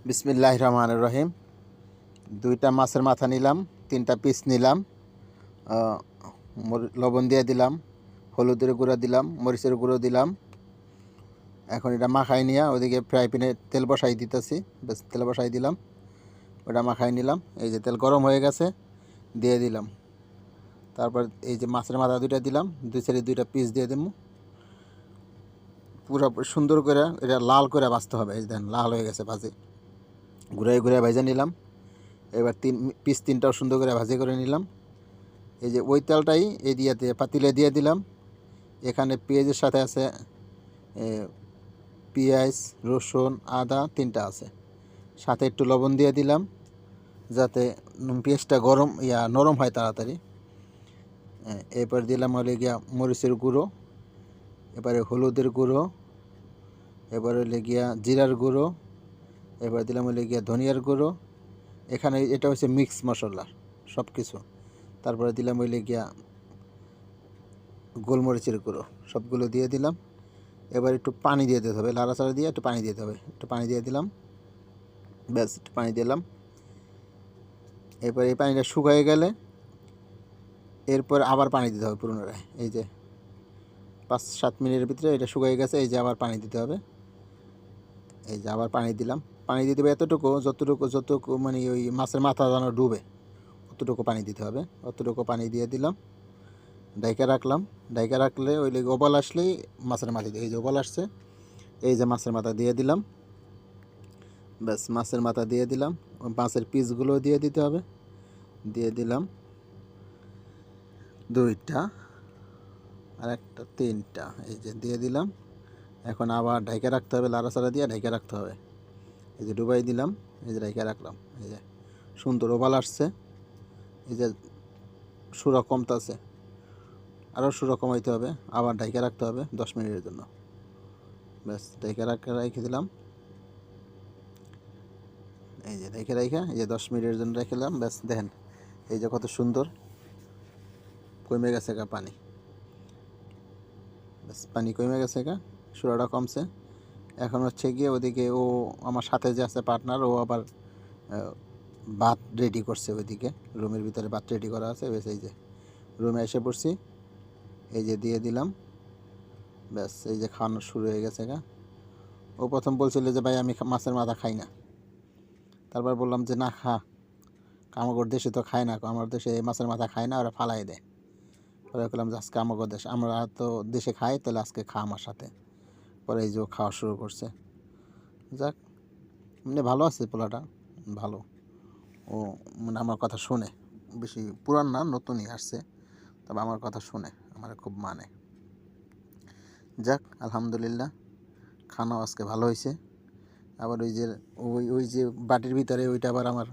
বিসমিল্লাহির রহমানির রহিম। দুইটা মাছের মাথা নিলাম, তিনটা পিস নিলাম, লবণ দিয়ে দিলাম, হলুদের গুঁড়ো দিলাম, মরিচের গুঁড়ো দিলাম। এখন এটা মাখাই নিয়ে ওদিকে ফ্রাই প্যানে তেল বসাই দিতেছি। বেশ, তেল বসাই দিলাম, ওটা মাখাই নিলাম। এই যে তেল গরম হয়ে গেছে, দিয়ে দিলাম। তারপর এই যে মাছের মাথা দুইটা দিলাম, দুই সাইডে দুইটা পিস দিয়ে দেবো। পুরো সুন্দর করে এটা লাল করে ভাজতে হবে। এই দেখেন লাল হয়ে গেছে ভাজি, ঘুরাই ঘুরাই ভেজে নিলাম। এবার তিনটাও সুন্দর করে ভাজি করে নিলাম। এই যে ওই তেলটাই এই দিয়ে পাতিলে দিয়ে দিলাম। এখানে পেঁয়াজের সাথে আছে পেঁয়াজ, রসুন, আদা তিনটা আছে, সাথে একটু লবণ দিয়ে দিলাম যাতে পেঁয়াজটা নরম হয় তাড়াতাড়ি। এরপর দিলাম হলে গিয়া মরিচের গুঁড়ো, এবারে হলুদের গুঁড়ো, এবার হলে গিয়া জিরার গুঁড়ো, এবার দিলাম হলে গিয়া ধনিয়ার গুঁড়ো। এখানে এটা হচ্ছে মিক্স মশলা সব কিছু। তারপরে দিলাম হইলে গিয়া গোলমরিচের গুঁড়ো, সবগুলো দিয়ে দিলাম। এবার একটু পানি দিয়ে দিতে হবে, লাড়াচাড়া দিয়ে একটু পানি দিতে হবে। একটু পানি দিয়ে দিলাম, ব্যাস একটু পানি দিলাম। এরপর এই পানিটা শুকিয়ে গেলে এরপর আবার পানি দিতে হবে পুনরায়। এই যে 5-7 মিনিটের ভিতরে এটা শুকিয়ে গেছে। এই যে আবার পানি দিতে হবে। এই যে আবার পানি দিলাম। পানি দিতে হবে যতটুকু মানে ওই মাছের মাথা যেন ডুবে অতটুকু পানি দিতে হবে। অতটুকু পানি দিয়ে দিলাম, ঢাইকা রাখলাম। ঢাইকা রাখলে ওই ওবাল আসলেই মাছের মাথা দিয়ে, এই যে ওবাল আসছে, এই যে মাছের মাথা দিয়ে দিলাম। ব্যাস মাছের মাথা দিয়ে দিলাম। মাছের পিসগুলো দিয়ে দিতে হবে। দিয়ে দিলাম দুইটা, আর একটা তিনটা, এই যে দিয়ে দিলাম। এখন আবার ঢাইকা রাখতে হবে, লাড়াচাড়া দিয়ে ঢাইকা রাখতে হবে। এই যে ডুবাই দিলাম, এই যে ঢাইকা রাখলাম। এই যে সুন্দর ওভাল আসছে। এই যে সুরা কমতেছে, আরও সুরা কমাইতে হবে। আবার ঢাইকা রাখতে হবে 10 মিনিটের জন্য। ব্যাস ঢাইকা রেখে দিলাম। এই যে রেখে এই যে 10 মিনিটের জন্য রেখে দিলাম। ব্যাস দেখেন এই যে কত সুন্দর কমে গেছে পানি। ব্যাস পানি কমে গেছে সুরাটা কমছে। এখন হচ্ছে গিয়ে ওদিকে আমার সাথে যে আছে পার্টনার, ও আবার ভাত রেডি করছে। ওইদিকে রুমের ভিতরে ভাত রেডি করা আছে। বেশ এই যে রুমে এসে পড়ছি, এই যে দিয়ে দিলাম। ব্যাস এই যে খাওয়ানো শুরু হয়ে গেছে ও প্রথম বলছিল যে ভাই আমি মাছের মাথা খাই না। তারপর বললাম যে না খা, আমাদের দেশে তো খায় না, আমার দেশে মাছের মাথা খায় না, ওরা ফালাই দেয়। পরে বললাম যে আজকে আমাদের দেশ, আমরা তো দেশে খাই, তাহলে আজকে খা আমার সাথে। পরে এই যে খাওয়া শুরু করছে। যাক, মানে ভালো আছে পোলাটা, ভালো। ও মানে আমার কথা শুনে, বেশি পুরান না, নতুনই আসছে, তবে আমার কথা শুনে আমার খুব মানে। যাক আলহামদুলিল্লাহ, খানাও আজকে ভালো হয়েছে। আবার ওই যে বাটির ভিতরে ওইটা আবার আমার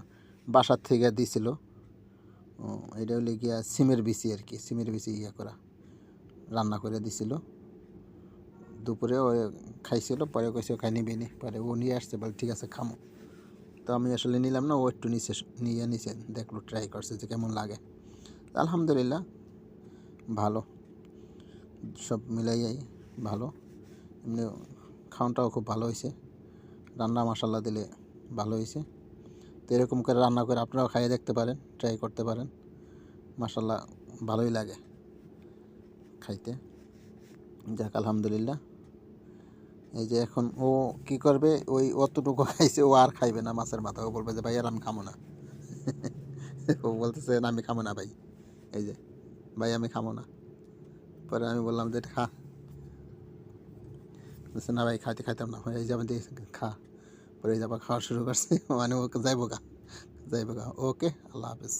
বাসার থেকে দিছিল। এটা হলে গিয়া সিমের বিচি আর কি, সিমের বিচি করা রান্না করে দিছিল। দুপুরে ও খাইছিল, পরে কইছে খাই নিবি নি, পরে ও নিয়ে আসছে, বলে ঠিক আছে খামো। তো আমি আসলে নিলাম না, ও একটু নিচে দেখলো, ট্রাই করছে যে কেমন লাগে। আলহামদুলিল্লাহ ভালো, সব মিলাইয়াই ভালো। এমনি খাওয়াটাও খুব ভালো হয়েছে, রান্না মশালা দিলে ভালো হয়েছে। তো এরকম করে রান্না করে আপনারাও খাইয়ে দেখতে পারেন, ট্রাই করতে পারেন। মাশাল্লাহ ভালোই লাগে খাইতে। যাক আলহামদুলিল্লাহ। এই যে এখন ও কি করবে, ওই অতটুকু খাইছে, ও আর খাইবে না মাছের মাথা। ও বলবে যে ভাই আর আমি খাবো না। ও বলতেছে না আমি খাবো না ভাই, এই যে ভাই আমি খাবো না। পরে আমি বললাম যে খা, বলছে না ভাই খাইতাম না। এই যাবেন দিয়ে খা। পরে যাবা খাওয়া শুরু করছে, মানে ওকে যাইবো গা। ওকে, আল্লাহ হাফেজ।